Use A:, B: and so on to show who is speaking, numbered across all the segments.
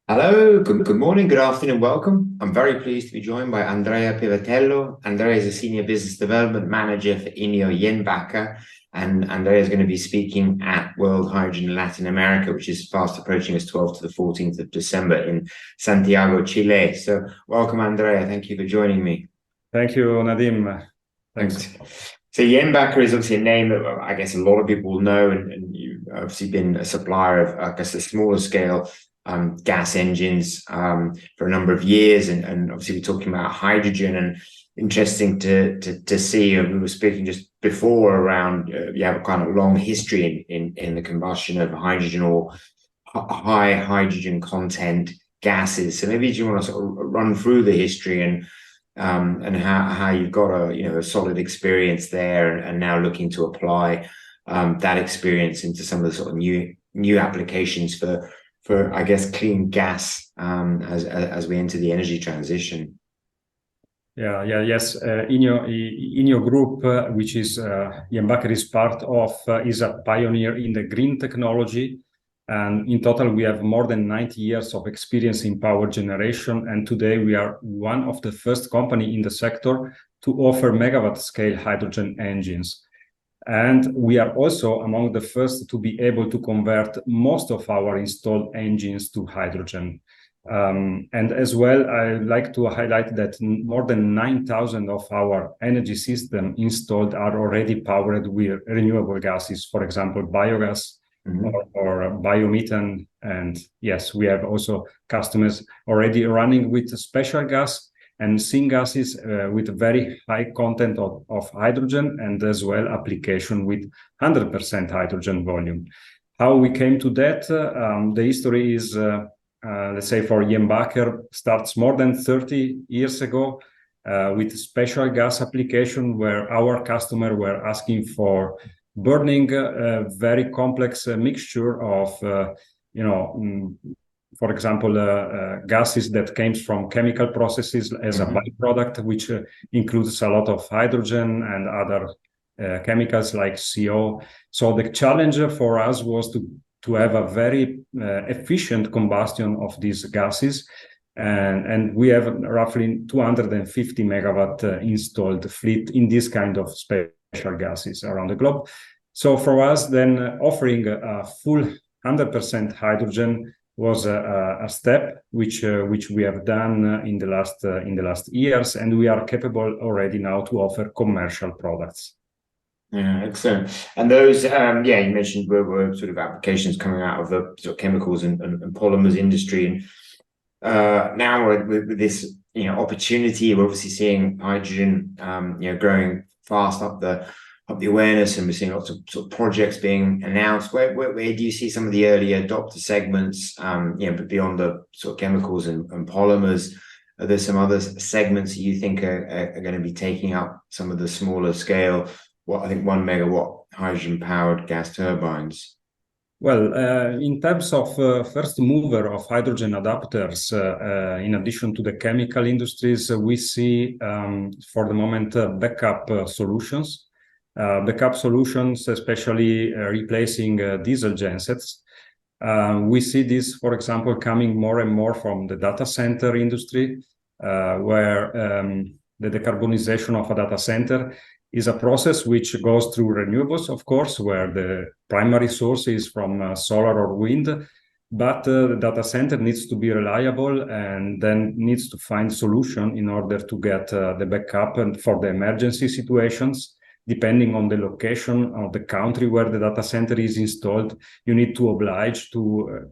A: Hello, good morning, good afternoon, welcome. I'm very pleased to be joined by Andrea Pivatello. Andrea is a Senior Business Development Manager for INNIO Jenbacher, and Andrea is going to be speaking at World Hydrogen Latin America, which is fast approaching us 12th to the 14th of December in Santiago, Chile. So welcome, Andrea. Thank you for joining me.
B: Thank you, Nadim. Thanks.
A: So Jenbacher is obviously a name that I guess a lot of people will know, and you've obviously been a supplier of, I guess, a smaller scale gas engines for a number of years, and obviously we're talking about hydrogen, and interesting to see. And we were speaking just before around you have a kind of long history in the combustion of hydrogen or high hydrogen content gases. So maybe do you want to sort of run through the history and how you've got a solid experience there, and now looking to apply that experience into some of the sort of new applications for I guess clean gas as we enter the energy transition.
B: Yes. INNIO Group, which is Jenbacher is part of, is a pioneer in the green technology. And in total, we have more than 90 years of experience in power generation. And today we are one of the first company in the sector to offer megawatt scale hydrogen engines. And we are also among the first to be able to convert most of our installed engines to hydrogen. And as well, I like to highlight that more than 9,000 of our energy system installed are already powered with renewable gases, for example, biogas or biomethane. And yes, we have also customers already running with special gas and syngases with very high content of hydrogen, and as well application with 100% hydrogen volume. How we came to that? The history is, let's say, for Jenbacher starts more than 30 years ago with special gas application, where our customer were asking for burning a very complex mixture of, for example, gases that came from chemical processes as a byproduct, which includes a lot of hydrogen and other chemicals like CO. So the challenge for us was to have a very efficient combustion of these gases. And we have roughly 250 megawatt installed fleet in this kind of special gases around the globe. So for us, then offering a full 100% hydrogen was a step which we have done in the last years, and we are capable already now to offer commercial products.
A: Yeah, excellent. And those, you mentioned were sort of applications coming out of the sort of chemicals and polymers industry, and now with this opportunity, we're obviously seeing hydrogen growing fast up the awareness, and we're seeing lots of sort of projects being announced. Where do you see some of the early adopter segments, but beyond the sort of chemicals and polymers? Are there some other segments that you think are going to be taking up some of the smaller scale, I think 1 megawatt hydrogen powered gas turbines?
B: Well, in terms of first mover of hydrogen adapters, in addition to the chemical industries, we see for the moment backup solutions. Backup solutions, especially replacing diesel gensets. We see this, for example, coming more and more from the data center industry, where the decarbonization of a data center is a process which goes through renewables, of course, where the primary source is from solar or wind, but the data center needs to be reliable and then needs to find solution in order to get the backup and for the emergency situations. Depending on the location of the country where the data center is installed, you need to oblige to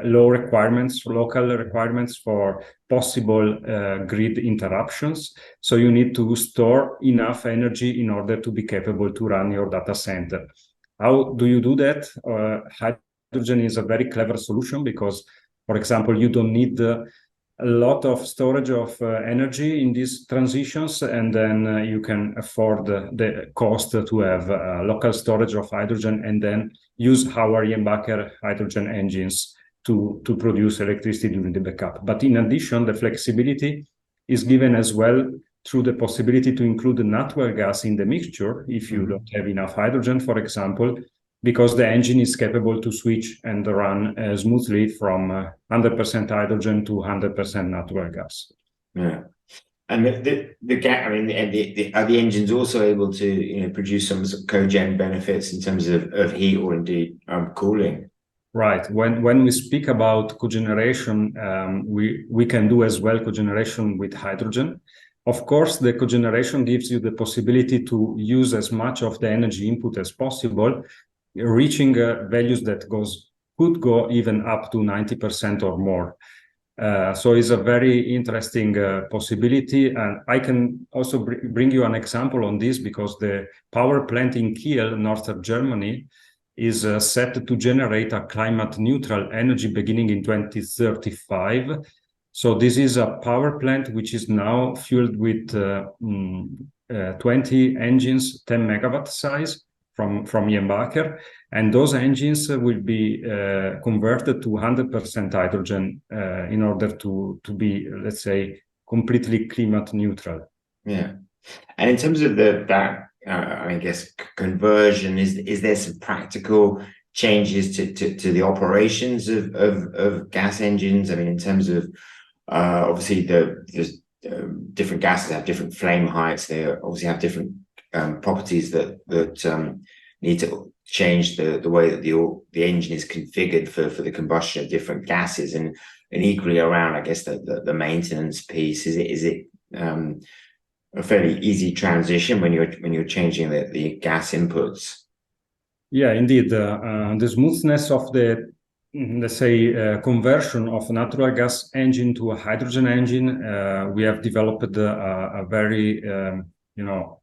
B: local requirements for possible grid interruptions. So you need to store enough energy in order to be capable to run your data center. How do you do that? Hydrogen is a very clever solution because, for example, you don't need a lot of storage of energy in these transitions, and then you can afford the cost to have local storage of hydrogen and then use our Jenbacher hydrogen engines to produce electricity during the backup. But in addition, the flexibility is given as well through the possibility to include natural gas in the mixture if you don't have enough hydrogen, for example. because the engine is capable to switch and run smoothly from 100% hydrogen to 100% natural gas.
A: Yeah. And the gas, I mean, are the engines also able to produce some cogen benefits in terms of heat or indeed cooling?
B: Right. When we speak about cogeneration, we can do as well cogeneration with hydrogen. Of course, the cogeneration gives you the possibility to use as much of the energy input as possible, reaching values that could go even up to 90% or more. So it's a very interesting possibility. And I can also bring you an example on this, because the power plant in Kiel, northern Germany, is set to generate a climate neutral energy beginning in 2035. So this is a power plant which is now fueled with 20 engines, 10 megawatt size from Jenbacher. And those engines will be converted to 100% hydrogen in order to be, let's say, completely climate neutral.
A: Yeah. And in terms of that, I guess, conversion, is there some practical changes to the operations of gas engines? I mean, in terms of obviously there's different gases have different flame heights. They obviously have different properties that need to change the way that the engine is configured for the combustion of different gases, and equally around, I guess, the maintenance piece. Is it a fairly easy transition when you're changing the gas inputs?
B: Yeah, indeed. The smoothness of the, let's say, conversion of a natural gas engine to a hydrogen engine, we have developed a very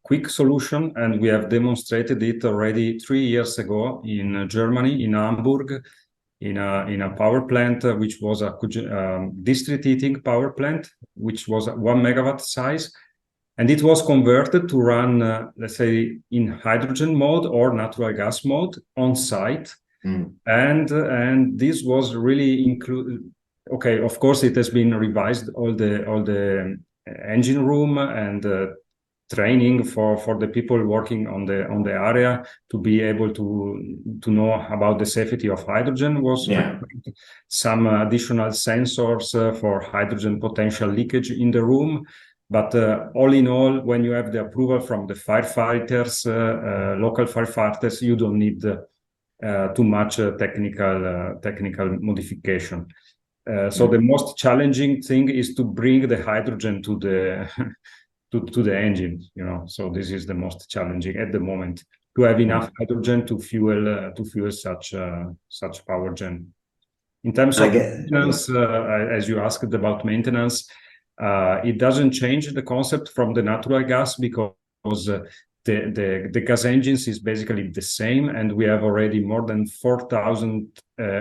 B: quick solution, and we have demonstrated it already 3 years ago in Germany, in Hamburg, in a power plant which was a district heating power plant, which was 1 megawatt size. And it was converted to run, let's say, in hydrogen mode or natural gas mode on site. And this was really included. Okay, of course, it has been revised, all the engine room and training for the people working on the area to be able to know about the safety of hydrogen was some additional sensors for hydrogen potential leakage in the room. But all in all, when you have the approval from the firefighters, local firefighters, you don't need too much technical modification. So the most challenging thing is to bring the hydrogen to the to the engine. So this is the most challenging at the moment, to have enough hydrogen to fuel such power gen. In terms of maintenance, as you asked about maintenance. It doesn't change the concept from the natural gas, because the gas engines is basically the same, and we have already more than 4,000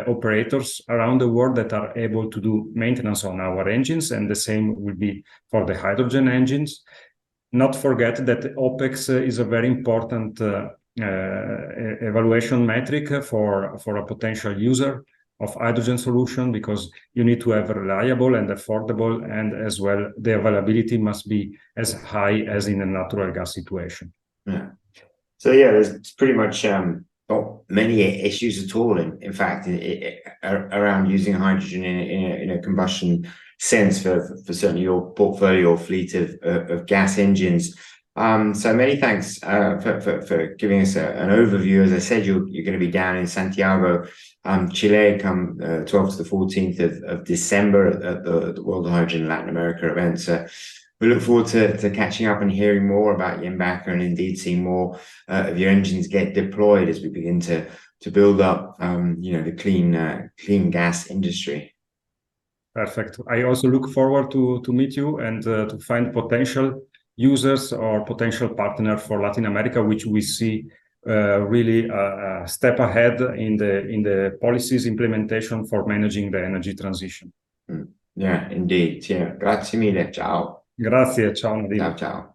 B: operators around the world that are able to do maintenance on our engines, and the same will be for the hydrogen engines. Not forget that OPEX is a very important evaluation metric for a potential user of hydrogen solution, because you need to have reliable and affordable, and as well the availability must be as high as in a natural gas situation.
A: Yeah. So yeah, there's pretty much not many issues at all. In fact, around using hydrogen in a combustion sense for certainly your portfolio or fleet of gas engines. So many thanks for giving us an overview. As I said, you're going to be down in Santiago, Chile, come 12th to the 14th of December at the World Hydrogen Latin America event. So we look forward to catching up and hearing more about Jenbacher, and indeed seeing more of your engines get deployed as we begin to build up, the clean gas industry.
B: Perfect. I also look forward to meet you and to find potential users or potential partner for Latin America, which we see really a step ahead in the policies implementation for managing the energy transition.
A: Yeah, indeed. Yeah. Grazie mille. Ciao.
B: Grazie, ciao Nadim.
A: Ciao.